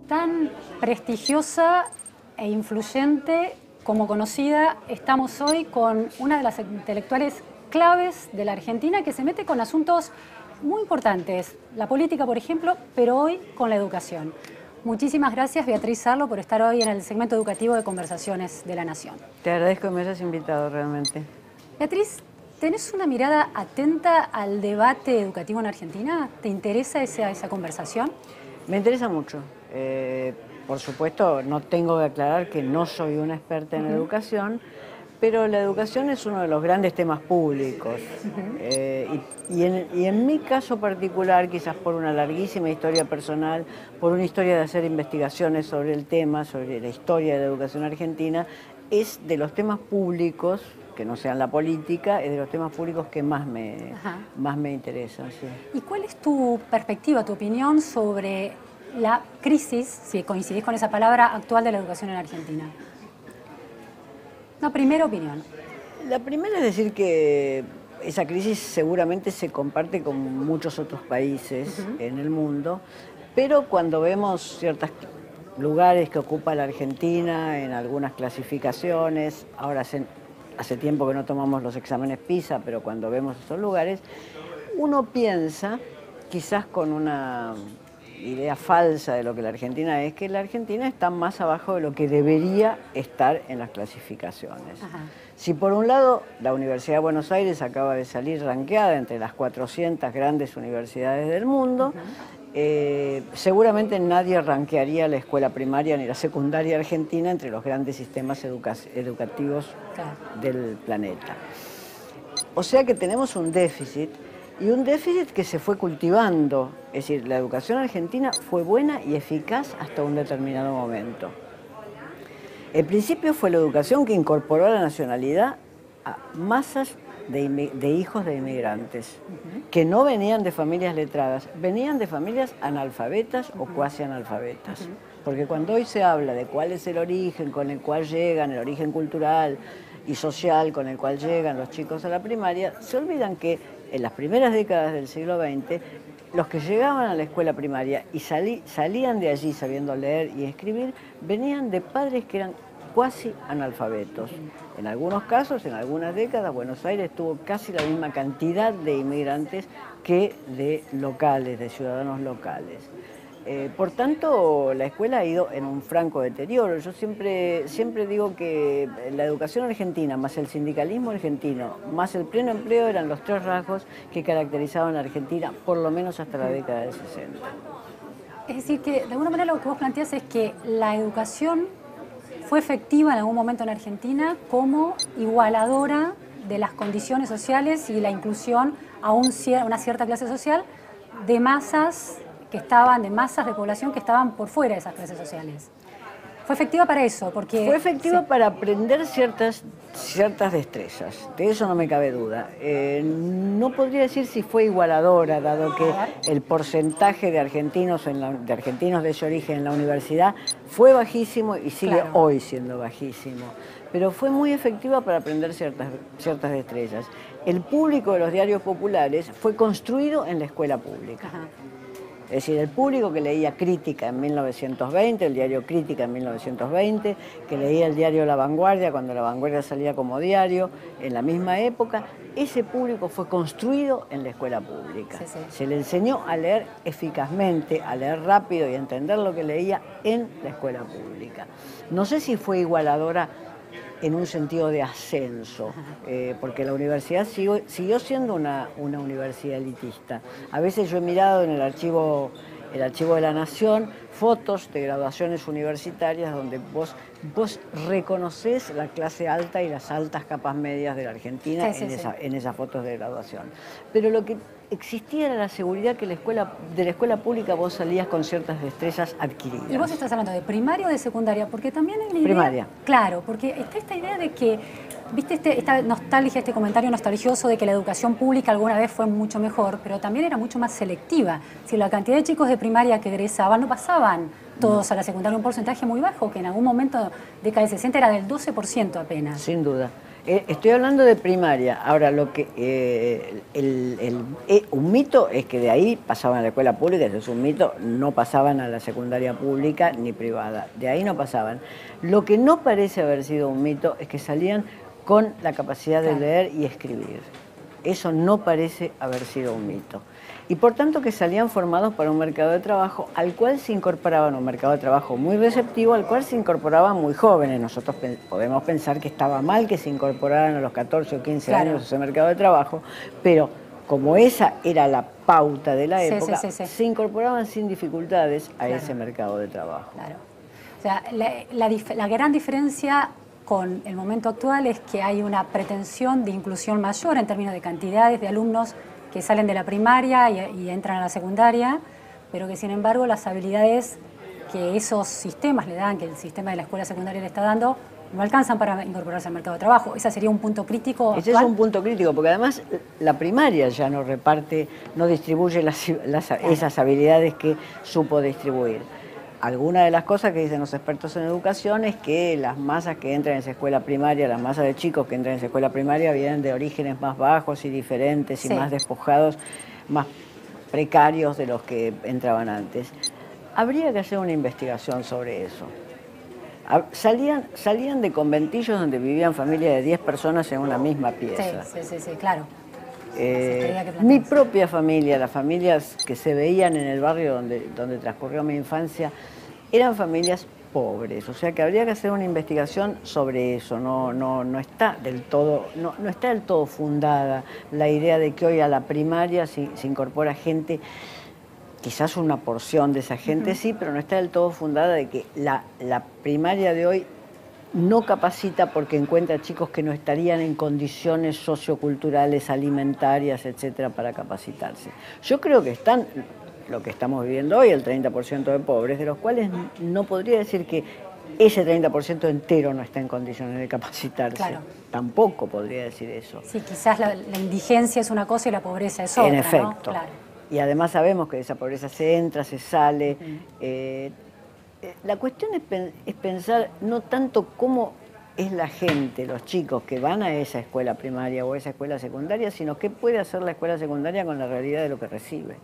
tan prestigiosa e influyente como conocida, estamos hoy con una de las intelectuales claves de la Argentina que se mete con asuntos muy importantes, la política, por ejemplo, pero hoy con la educación. Muchísimas gracias, Beatriz Sarlo, por estar hoy en el segmento educativo de Conversaciones de la Nación. Te agradezco que me hayas invitado realmente. Beatriz, ¿tenés una mirada atenta al debate educativo en Argentina? ¿Te interesa esa conversación? Me interesa mucho. Por supuesto, no tengo que aclarar que no soy una experta en educación, pero la educación es uno de los grandes temas públicos. Y en mi caso particular, quizás por una larguísima historia personal, por una historia de hacer investigaciones sobre el tema, sobre la historia de la educación argentina, es de los temas públicos, que no sean la política, es de los temas públicos que más me interesan. Sí. ¿Y cuál es tu perspectiva, tu opinión sobre la crisis, si coincidís con esa palabra, actual de la educación en Argentina? Una primera opinión. La primera es decir que esa crisis seguramente se comparte con muchos otros países en el mundo, pero cuando vemos ciertos lugares que ocupa la Argentina en algunas clasificaciones, ahora hace tiempo que no tomamos los exámenes PISA, pero cuando vemos esos lugares, uno piensa, quizás con una idea falsa de lo que la Argentina es, que la Argentina está más abajo de lo que debería estar en las clasificaciones. Si por un lado la Universidad de Buenos Aires acaba de salir rankeada entre las 400 grandes universidades del mundo, seguramente nadie rankearía la escuela primaria ni la secundaria argentina entre los grandes sistemas educativos del planeta. O sea que tenemos un déficit, y un déficit que se fue cultivando. Es decir, la educación argentina fue buena y eficaz hasta un determinado momento. El principio fue la educación que incorporó a la nacionalidad a masas de hijos de inmigrantes, que no venían de familias letradas, venían de familias analfabetas o cuasi analfabetas. Porque cuando hoy se habla de cuál es el origen con el cual llegan, el origen cultural y social con el cual llegan los chicos a la primaria, se olvidan que en las primeras décadas del siglo XX, los que llegaban a la escuela primaria y salían de allí sabiendo leer y escribir, venían de padres que eran cuasi analfabetos. En algunos casos, en algunas décadas, Buenos Aires tuvo casi la misma cantidad de inmigrantes que de locales, de ciudadanos locales. Por tanto, la escuela ha ido en un franco deterioro. Yo siempre digo que la educación argentina, más el sindicalismo argentino, más el pleno empleo eran los tres rasgos que caracterizaban a Argentina, por lo menos hasta la década del 60. Es decir, que de alguna manera lo que vos planteás es que la educación fue efectiva en algún momento en Argentina como igualadora de las condiciones sociales y la inclusión a una cierta clase social de masas de población que estaban por fuera de esas clases sociales. Fue efectiva para eso, porque... Fue efectiva para aprender ciertas destrezas, de eso no me cabe duda. No podría decir si fue igualadora, dado que el porcentaje de argentinos de ese origen en la universidad fue bajísimo y sigue hoy siendo bajísimo. Pero fue muy efectiva para aprender ciertas destrezas. El público de los diarios populares fue construido en la escuela pública. Es decir, el público que leía Crítica en 1920, el diario Crítica en 1920, que leía el diario La Vanguardia cuando La Vanguardia salía como diario, en la misma época, ese público fue construido en la escuela pública. Se le enseñó a leer eficazmente, a leer rápido y a entender lo que leía en la escuela pública. No sé si fue igualadora en un sentido de ascenso, porque la universidad siguió siendo una universidad elitista. A veces yo he mirado en el archivo de la Nación fotos de graduaciones universitarias donde vos reconocés la clase alta y las altas capas medias de la Argentina en esas fotos de graduación. Pero lo que existía era la seguridad que de la escuela pública vos salías con ciertas destrezas adquiridas. ¿Y vos estás hablando de primaria o de secundaria? Porque también hay una idea... Primaria. Claro, porque está esta idea de que, viste, esta nostalgia, este comentario nostalgioso de que la educación pública alguna vez fue mucho mejor, pero también era mucho más selectiva. Si la cantidad de chicos de primaria que egresaban no pasaban todos a la secundaria, un porcentaje muy bajo, que en algún momento, década del 60, era del 12% apenas. Sin duda. Estoy hablando de primaria. Ahora, lo que un mito es que de ahí pasaban a la escuela pública, eso es un mito, no pasaban a la secundaria pública ni privada, de ahí no pasaban. Lo que no parece haber sido un mito es que salían con la capacidad de leer y escribir. Eso no parece haber sido un mito. Y por tanto que salían formados para un mercado de trabajo al cual se incorporaban, un mercado de trabajo muy receptivo, al cual se incorporaban muy jóvenes. Nosotros podemos pensar que estaba mal que se incorporaran a los 14 o 15 años a ese mercado de trabajo, pero como esa era la pauta de la época, se incorporaban sin dificultades a ese mercado de trabajo. Claro. O sea, la gran diferencia con el momento actual es que hay una pretensión de inclusión mayor en términos de cantidades de alumnos que salen de la primaria y entran a la secundaria, pero que sin embargo las habilidades que esos sistemas le dan, que el sistema de la escuela secundaria le está dando, no alcanzan para incorporarse al mercado de trabajo. ¿Ese sería un punto crítico actual? Ese es un punto crítico, porque además la primaria ya no reparte, no distribuye esas habilidades que supo distribuir. Alguna de las cosas que dicen los expertos en educación es que las masas que entran en esa escuela primaria, las masas de chicos que entran en esa escuela primaria vienen de orígenes más bajos y diferentes y más despojados, más precarios de los que entraban antes. Habría que hacer una investigación sobre eso. Salían de conventillos donde vivían familias de 10 personas en una misma pieza. Sí, claro. Mi propia familia, las familias que se veían en el barrio donde transcurrió mi infancia, eran familias pobres, o sea que habría que hacer una investigación sobre eso. No está del todo fundada la idea de que hoy a la primaria se incorpora gente, quizás una porción de esa gente sí, pero no está del todo fundada de que la primaria de hoy no capacita porque encuentra chicos que no estarían en condiciones socioculturales, alimentarias, etcétera, para capacitarse. Yo creo que están, lo que estamos viviendo hoy, el 30% de pobres, de los cuales no podría decir que ese 30% entero no está en condiciones de capacitarse. Claro. Tampoco podría decir eso. Sí, quizás la indigencia es una cosa y la pobreza es otra, en efecto. ¿no? Claro. Y además sabemos que de esa pobreza se entra, se sale. La cuestión es pensar no tanto cómo es la gente, los chicos que van a esa escuela primaria o a esa escuela secundaria, sino qué puede hacer la escuela secundaria con la realidad de lo que recibe.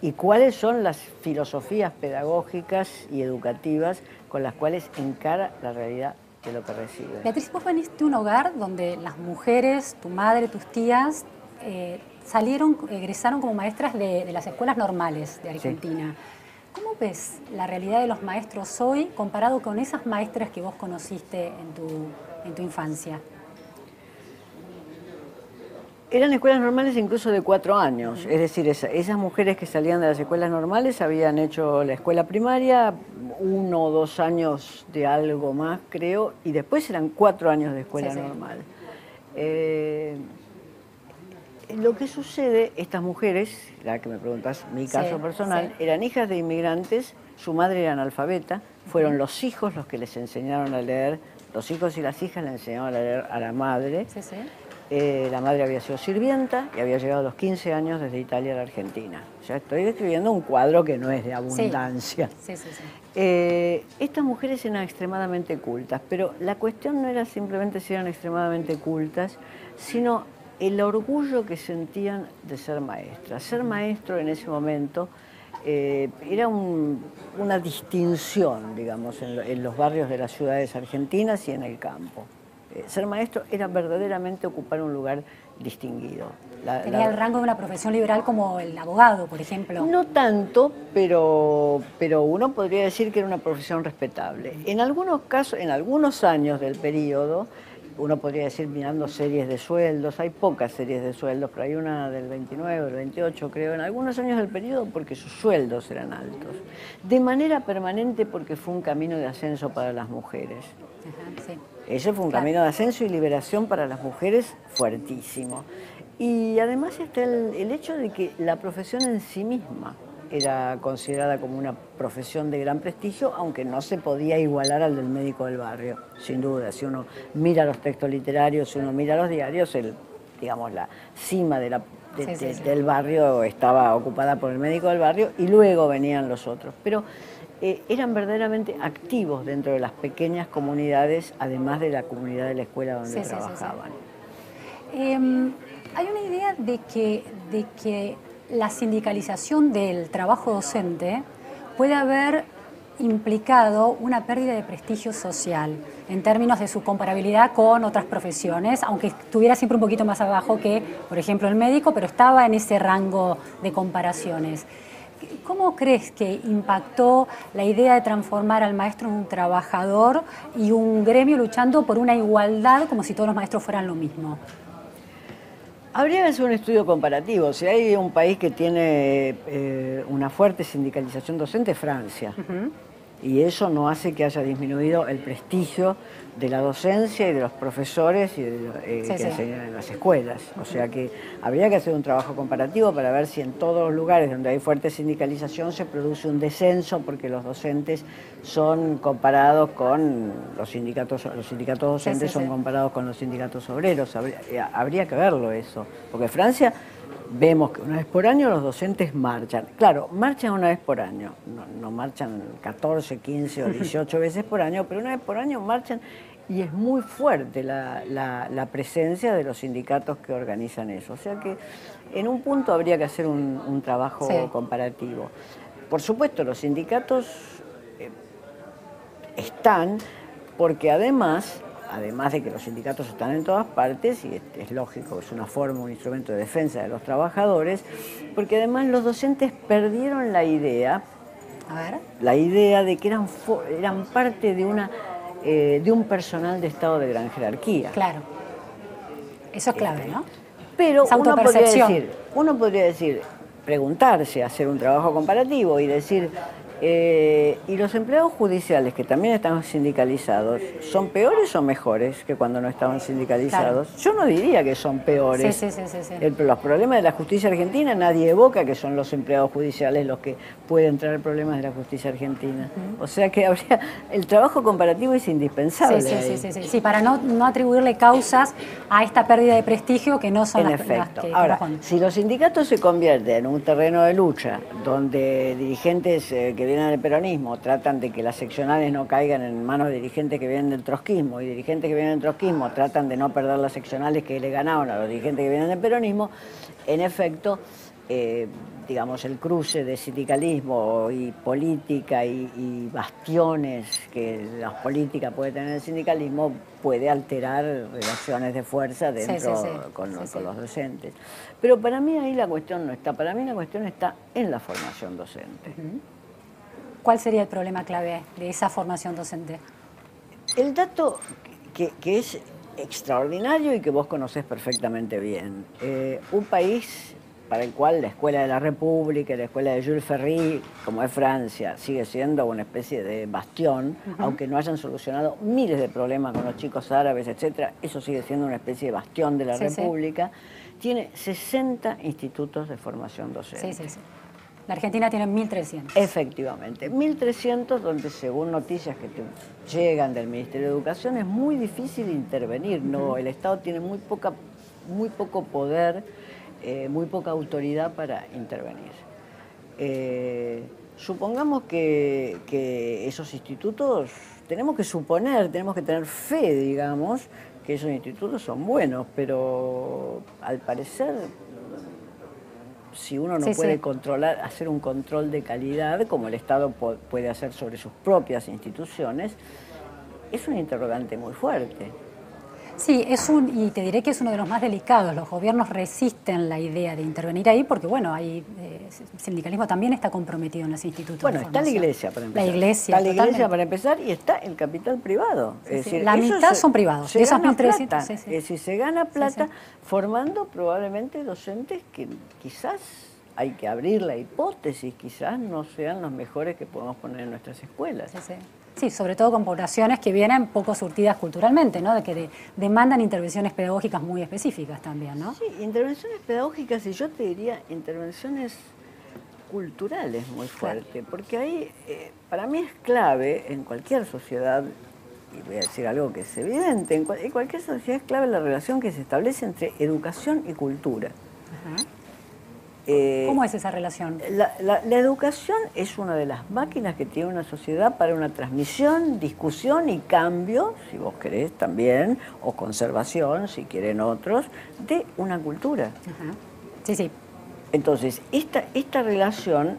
Y cuáles son las filosofías pedagógicas y educativas con las cuales encara la realidad de lo que recibe. Beatriz, vos venís de un hogar donde las mujeres, tu madre, tus tías, egresaron como maestras de las escuelas normales de Argentina. Sí. ¿Cómo ves la realidad de los maestros hoy comparado con esas maestras que vos conociste en tu infancia? Eran escuelas normales incluso de 4 años, es decir, esas mujeres que salían de las escuelas normales habían hecho la escuela primaria, 1 o 2 años de algo más, creo, y después eran 4 años de escuela normal. Lo que sucede, estas mujeres, la que me preguntas, mi caso personal, eran hijas de inmigrantes, su madre era analfabeta, fueron los hijos los que les enseñaron a leer, los hijos y las hijas le enseñaron a leer a la madre. La madre había sido sirvienta y había llegado a los 15 años desde Italia a la Argentina. O sea, estoy describiendo un cuadro que no es de abundancia. Estas mujeres eran extremadamente cultas, pero la cuestión no era simplemente si eran extremadamente cultas, sino el orgullo que sentían de ser maestras. Ser maestro en ese momento era una distinción, digamos, en los barrios de las ciudades argentinas y en el campo. Ser maestro era verdaderamente ocupar un lugar distinguido. ¿Tenía el rango de una profesión liberal como el abogado, por ejemplo? No tanto, pero uno podría decir que era una profesión respetable. En algunos casos, en algunos años del periodo, uno podría decir mirando series de sueldos, hay pocas series de sueldos, pero hay una del 29, del 28 creo, en algunos años del periodo porque sus sueldos eran altos. De manera permanente porque fue un camino de ascenso para las mujeres. Ese fue un camino de ascenso y liberación para las mujeres fuertísimo. Y además está el hecho de que la profesión en sí misma era considerada como una profesión de gran prestigio, aunque no se podía igualar al del médico del barrio, sin duda. Si uno mira los textos literarios, si uno mira los diarios, digamos, la cima de del barrio estaba ocupada por el médico del barrio y luego venían los otros. Pero eran verdaderamente activos dentro de las pequeñas comunidades, además de la comunidad de la escuela donde trabajaban. Hay una idea de que la sindicalización del trabajo docente puede haber implicado una pérdida de prestigio social en términos de su comparabilidad con otras profesiones, aunque estuviera siempre un poquito más abajo que, por ejemplo, el médico, pero estaba en ese rango de comparaciones. ¿Cómo crees que impactó la idea de transformar al maestro en un trabajador y un gremio luchando por una igualdad como si todos los maestros fueran lo mismo? Habría que hacer un estudio comparativo. Si hay un país que tiene una fuerte sindicalización docente, es Francia. Y eso no hace que haya disminuido el prestigio de la docencia y de los profesores y que enseñan en las escuelas. O sea que habría que hacer un trabajo comparativo para ver si en todos los lugares donde hay fuerte sindicalización se produce un descenso porque los docentes son comparados con los sindicatos docentes son comparados con los sindicatos obreros. Habría que verlo eso, porque Francia vemos que una vez por año los docentes marchan. Claro, marchan una vez por año, no marchan 14, 15 o 18 veces por año, pero una vez por año marchan y es muy fuerte la presencia de los sindicatos que organizan eso. O sea que en un punto habría que hacer un trabajo comparativo. Por supuesto, los sindicatos están porque además de que los sindicatos están en todas partes, y es lógico, es una forma, un instrumento de defensa de los trabajadores, porque además los docentes perdieron la idea de que eran parte de un personal de estado de gran jerarquía. Claro, eso es clave, ¿no? Pero uno podría decir, preguntarse, hacer un trabajo comparativo y decir, ¿y los empleados judiciales que también están sindicalizados son peores o mejores que cuando no estaban sindicalizados? Claro. Yo no diría que son peores. Los problemas de la justicia argentina nadie evoca que son los empleados judiciales los que pueden traer problemas de la justicia argentina. O sea que el trabajo comparativo es indispensable. Sí, para no atribuirle causas a esta pérdida de prestigio que no son las que ahora, si los sindicatos se convierten en un terreno de lucha donde dirigentes que vienen del peronismo tratan de que las seccionales no caigan en manos de dirigentes que vienen del trotskismo y dirigentes que vienen del trotskismo tratan de no perder las seccionales que le ganaron a los dirigentes que vienen del peronismo, en efecto, digamos, el cruce de sindicalismo y política y bastiones que la política puede tener el sindicalismo puede alterar relaciones de fuerza dentro con los docentes. Pero para mí ahí la cuestión no está, para mí la cuestión está en la formación docente. ¿Cuál sería el problema clave de esa formación docente? El dato que es extraordinario y que vos conocés perfectamente bien. Un país para el cual la Escuela de la República, la Escuela de Jules Ferry, como es Francia, sigue siendo una especie de bastión, aunque no hayan solucionado miles de problemas con los chicos árabes, etcétera, eso sigue siendo una especie de bastión de la República, tiene 60 institutos de formación docente. La Argentina tiene 1.300. Efectivamente, 1.300 donde según noticias que te llegan del Ministerio de Educación es muy difícil intervenir, ¿no? El Estado tiene muy poco poder, muy poca autoridad para intervenir. Supongamos que esos institutos, tenemos que tener fe, digamos, que esos institutos son buenos, pero al parecer, si uno no puede hacer un control de calidad, como el Estado puede hacer sobre sus propias instituciones, es un interrogante muy fuerte. Sí, y te diré que es uno de los más delicados. Los gobiernos resisten la idea de intervenir ahí porque, bueno, el sindicalismo también está comprometido en los institutos. Bueno, está la Iglesia para empezar. La Iglesia, está la Iglesia para empezar y está el capital privado. Es decir, la mitad son privados. De esos 1.300. Es decir, se gana plata formando probablemente docentes que quizás hay que abrir la hipótesis, quizás no sean los mejores que podemos poner en nuestras escuelas. Sí, sobre todo con poblaciones que vienen poco surtidas culturalmente, ¿no? Que demandan intervenciones pedagógicas muy específicas también, ¿no? Sí, intervenciones pedagógicas y yo te diría intervenciones culturales muy fuertes, porque ahí para mí es clave en cualquier sociedad, y voy a decir algo que es evidente, en cualquier sociedad es clave la relación que se establece entre educación y cultura. ¿Cómo es esa relación? La educación es una de las máquinas que tiene una sociedad para una transmisión, discusión y cambio, si vos querés también, o conservación, si quieren otros, de una cultura. Ajá. Sí, sí. Entonces, esta relación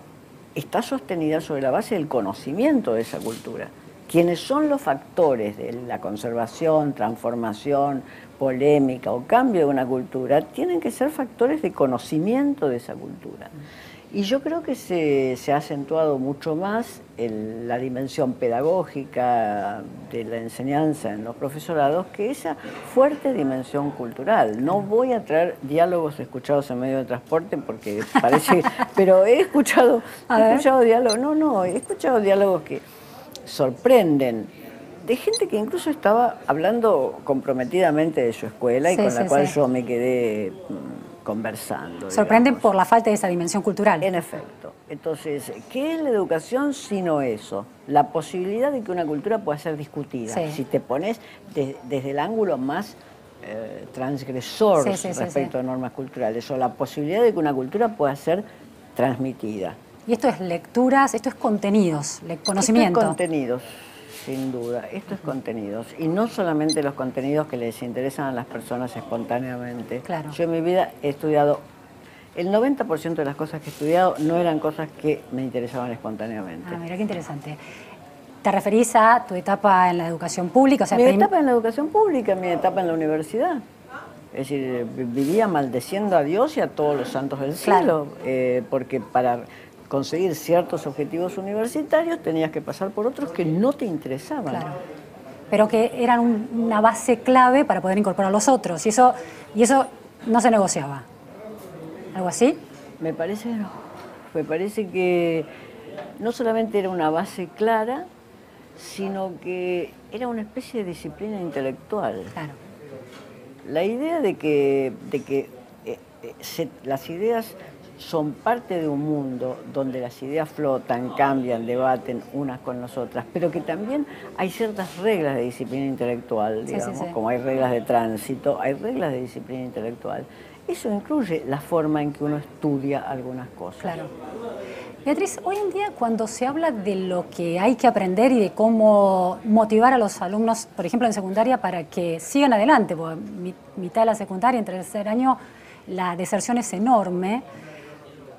está sostenida sobre la base del conocimiento de esa cultura. Quienes son los factores de la conservación, transformación, polémica o cambio de una cultura, tienen que ser factores de conocimiento de esa cultura. Y yo creo que se ha acentuado mucho más la dimensión pedagógica de la enseñanza en los profesorados que esa fuerte dimensión cultural. No voy a traer diálogos escuchados en medio de transporte porque parece... pero he escuchado diálogos, he escuchado diálogos que sorprenden, de gente que incluso estaba hablando comprometidamente de su escuela y con la cual yo me quedé conversando. Sorprenden por la falta de esa dimensión cultural. En efecto. Entonces, ¿qué es la educación sino eso? La posibilidad de que una cultura pueda ser discutida. Sí. Si te pones desde el ángulo más transgresor respecto a normas culturales, o la posibilidad de que una cultura pueda ser transmitida. Y esto es lecturas, esto es contenidos, conocimiento. Esto es contenidos, sin duda. Esto es contenidos. Y no solamente los contenidos que les interesan a las personas espontáneamente. Claro. Yo en mi vida he estudiado, el 90% de las cosas que he estudiado no eran cosas que me interesaban espontáneamente. Ah, mira qué interesante. ¿Te referís a tu etapa en la educación pública? O sea, mi etapa en la educación pública, mi etapa en la universidad. Es decir, vivía maldeciendo a Dios y a todos los santos del cielo, porque para conseguir ciertos objetivos universitarios tenías que pasar por otros que no te interesaban. Claro. Pero que eran una base clave para poder incorporar a los otros. Y eso no se negociaba. ¿Algo así? Me parece que no. Me parece que no solamente era una base clara, sino que era una especie de disciplina intelectual. Claro. La idea de que las ideas son parte de un mundo donde las ideas flotan, cambian, debaten unas con las otras, pero que también hay ciertas reglas de disciplina intelectual, digamos, como hay reglas de tránsito, hay reglas de disciplina intelectual. Eso incluye la forma en que uno estudia algunas cosas. Claro. Beatriz, hoy en día cuando se habla de lo que hay que aprender y de cómo motivar a los alumnos, por ejemplo en secundaria, para que sigan adelante, porque mitad de la secundaria, entre el tercer año, la deserción es enorme,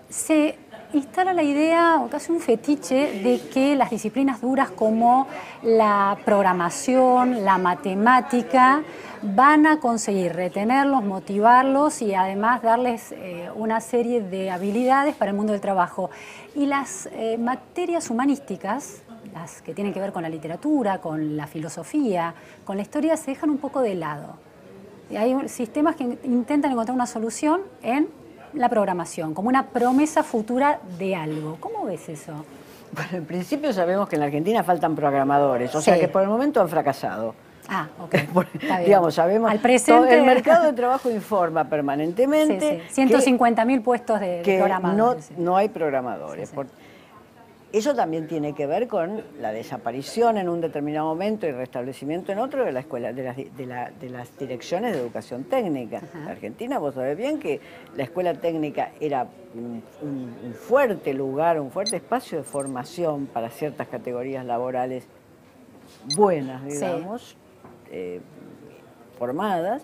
se instala la idea, o casi un fetiche, de que las disciplinas duras como la programación, la matemática, van a conseguir retenerlos, motivarlos y además darles una serie de habilidades para el mundo del trabajo. Y las materias humanísticas, las que tienen que ver con la literatura, con la filosofía, con la historia, se dejan un poco de lado. Y hay sistemas que intentan encontrar una solución en la programación, como una promesa futura de algo. ¿Cómo ves eso? Bueno, en principio sabemos que en la Argentina faltan programadores, o sea que por el momento han fracasado. Ah, ok. Está bien. Digamos, sabemos, al presente, el mercado de trabajo informa permanentemente. 150.000 puestos de programadores. No hay programadores. Eso también tiene que ver con la desaparición en un determinado momento y restablecimiento en otro de la escuela, de las direcciones de educación técnica. En Argentina, vos sabés bien que la escuela técnica era un fuerte lugar, un fuerte espacio de formación para ciertas categorías laborales buenas, digamos, formadas,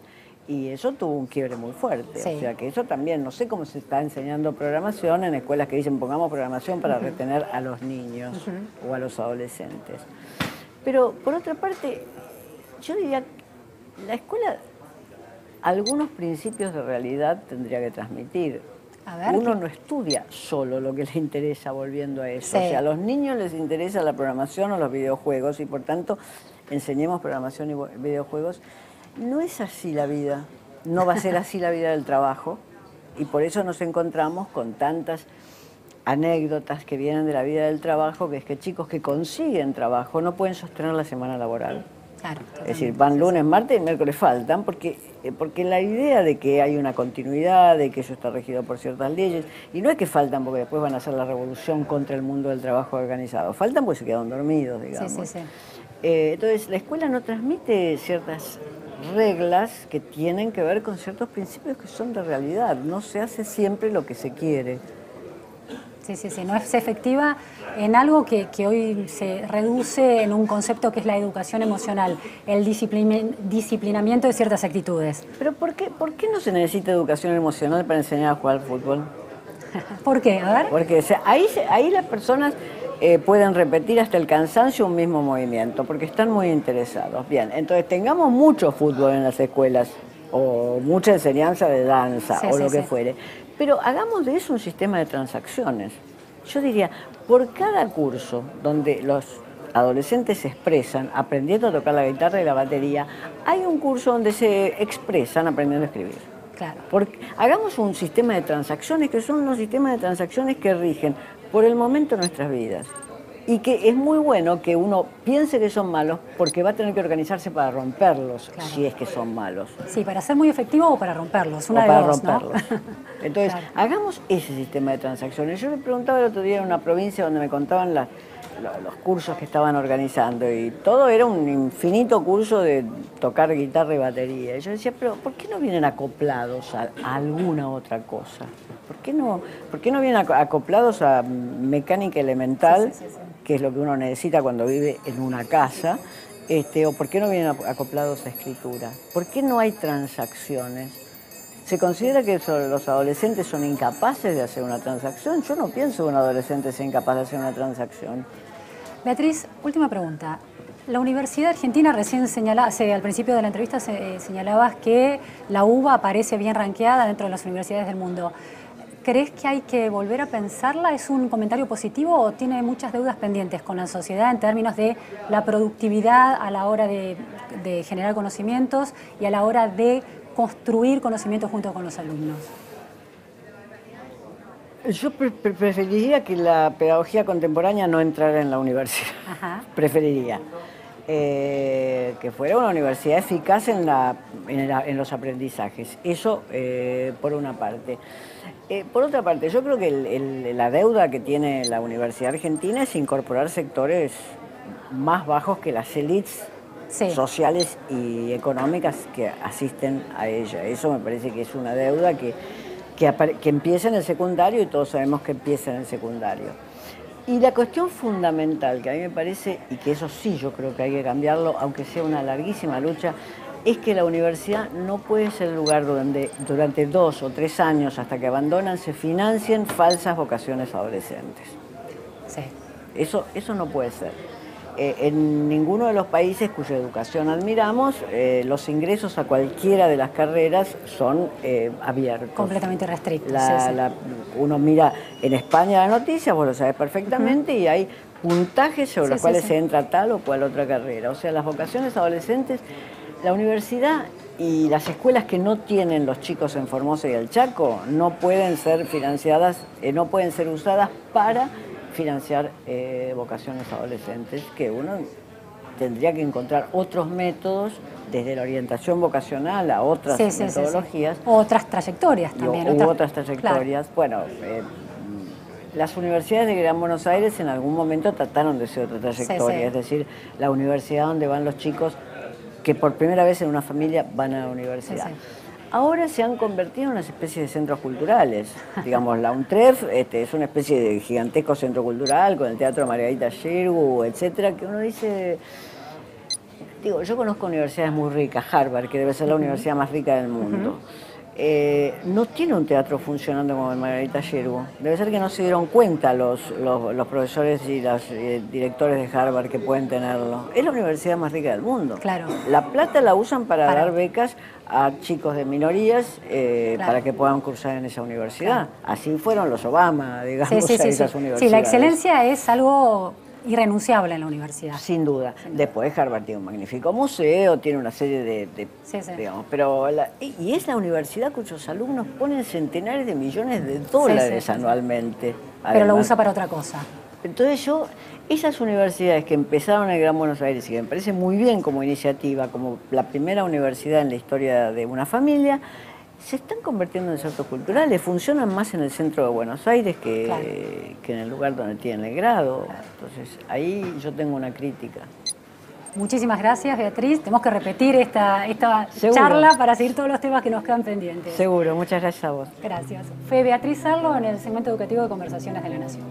y eso tuvo un quiebre muy fuerte. O sea que eso también, no sé cómo se está enseñando programación en escuelas que dicen pongamos programación para retener a los niños o a los adolescentes. Pero por otra parte, yo diría, la escuela algunos principios de realidad tendría que transmitir. A ver, uno no estudia solo lo que le interesa, volviendo a eso. O sea, a los niños les interesa la programación o los videojuegos y por tanto enseñemos programación y videojuegos. No es así la vida, no va a ser así la vida del trabajo y por eso nos encontramos con tantas anécdotas que vienen de la vida del trabajo, que es que chicos que consiguen trabajo no pueden sostener la semana laboral. Claro, es decir, van lunes, martes y miércoles faltan, porque la idea de que hay una continuidad, de que eso está regido por ciertas leyes, y no es que faltan porque después van a hacer la revolución contra el mundo del trabajo organizado, faltan porque se quedan dormidos, digamos. Entonces, la escuela no transmite ciertas reglas que tienen que ver con ciertos principios que son de realidad. No se hace siempre lo que se quiere. Sí, sí, sí, no es efectiva en algo que hoy se reduce en un concepto que es la educación emocional, el disciplinamiento de ciertas actitudes. Pero ¿por qué no se necesita educación emocional para enseñar a jugar al fútbol? ¿Por qué? A ver. Porque ahí las personas pueden repetir hasta el cansancio un mismo movimiento, porque están muy interesados. Bien, entonces tengamos mucho fútbol en las escuelas, o mucha enseñanza de danza, o lo que fuere. Pero hagamos de eso un sistema de transacciones. Yo diría, por cada curso donde los adolescentes se expresan aprendiendo a tocar la guitarra y la batería, hay un curso donde se expresan aprendiendo a escribir. Claro. Hagamos un sistema de transacciones que son los sistemas de transacciones que rigen por el momento nuestras vidas. Y que es muy bueno que uno piense que son malos porque va a tener que organizarse para romperlos, claro, si es que son malos. Sí, para ser muy efectivo o para romperlos, una o de para dos, romperlos. ¿No? Entonces, claro, hagamos ese sistema de transacciones. Yo le preguntaba el otro día en una provincia donde me contaban los cursos que estaban organizando y todo era un infinito curso de tocar guitarra y batería. Y yo decía, pero ¿por qué no vienen acoplados a alguna otra cosa? ¿Por qué no vienen acoplados a mecánica elemental, que es lo que uno necesita cuando vive en una casa? ¿O por qué no vienen acoplados a escritura? ¿Por qué no hay transacciones? ¿Se considera que los adolescentes son incapaces de hacer una transacción? Yo no pienso que un adolescente sea incapaz de hacer una transacción. Beatriz, última pregunta. La Universidad Argentina, recién señalaste, al principio de la entrevista señalabas que la UBA aparece bien rankeada dentro de las universidades del mundo. ¿Crees que hay que volver a pensarla? ¿Es un comentario positivo o tiene muchas deudas pendientes con la sociedad en términos de la productividad a la hora de generar conocimientos y a la hora de construir conocimientos junto con los alumnos? Yo preferiría que la pedagogía contemporánea no entrara en la universidad. Ajá. Preferiría. Que fuera una universidad eficaz en los aprendizajes. Eso por una parte. Por otra parte, yo creo que la deuda que tiene la Universidad Argentina es incorporar sectores más bajos que las élites sociales y económicas que asisten a ella. Eso me parece que es una deuda que empieza en el secundario y todos sabemos que empieza en el secundario. Y la cuestión fundamental que a mí me parece, y que eso sí yo creo que hay que cambiarlo, aunque sea una larguísima lucha, es que la universidad no puede ser el lugar donde durante 2 o 3 años, hasta que abandonan, se financien falsas vocaciones adolescentes. Sí. Eso no puede ser. En ninguno de los países cuya educación admiramos, los ingresos a cualquiera de las carreras son abiertos. Completamente restrictos. Uno mira en España las noticias, vos lo sabés perfectamente, y hay puntajes sobre los cuales se entra tal o cual otra carrera. O sea, las vocaciones adolescentes, la universidad y las escuelas que no tienen los chicos en Formosa y el Chaco no pueden ser financiadas, no pueden ser usadas para financiar vocaciones adolescentes, que uno tendría que encontrar otros métodos, desde la orientación vocacional a otras metodologías. Otras trayectorias también. Otras trayectorias. Claro. Bueno, las universidades de Gran Buenos Aires en algún momento trataron de ser otra trayectoria, es decir, la universidad donde van los chicos que por primera vez en una familia van a la universidad. Ahora se han convertido en una especie de centros culturales. Digamos, la UNTREF es una especie de gigantesco centro cultural con el Teatro Margarita Xirgu, etcétera, que uno dice... Digo, yo conozco universidades muy ricas, Harvard, que debe ser la universidad más rica del mundo. No tiene un teatro funcionando como el Margarita Xirgu. Debe ser que no se dieron cuenta los profesores y los directores de Harvard que pueden tenerlo. Es la universidad más rica del mundo. Claro. La plata la usan para dar becas a chicos de minorías para que puedan cursar en esa universidad. Claro. Así fueron los Obama, digamos, a esas universidades. Sí, la excelencia es algo irrenunciable en la universidad. Sin duda. Después Harvard tiene un magnífico museo, tiene una serie de digamos, pero y es la universidad cuyos alumnos ponen centenares de millones de dólares anualmente. Además. Pero lo usa para otra cosa. Entonces esas universidades que empezaron en Gran Buenos Aires y que me parece muy bien como iniciativa, como la primera universidad en la historia de una familia, se están convirtiendo en centros culturales, funcionan más en el centro de Buenos Aires que en el lugar donde tienen el grado. Entonces, ahí yo tengo una crítica. Muchísimas gracias, Beatriz. Tenemos que repetir esta Seguro. charla para seguir todos los temas que nos quedan pendientes. Seguro, muchas gracias a vos. Gracias. Fue Beatriz Sarlo en el segmento educativo de Conversaciones de la Nación.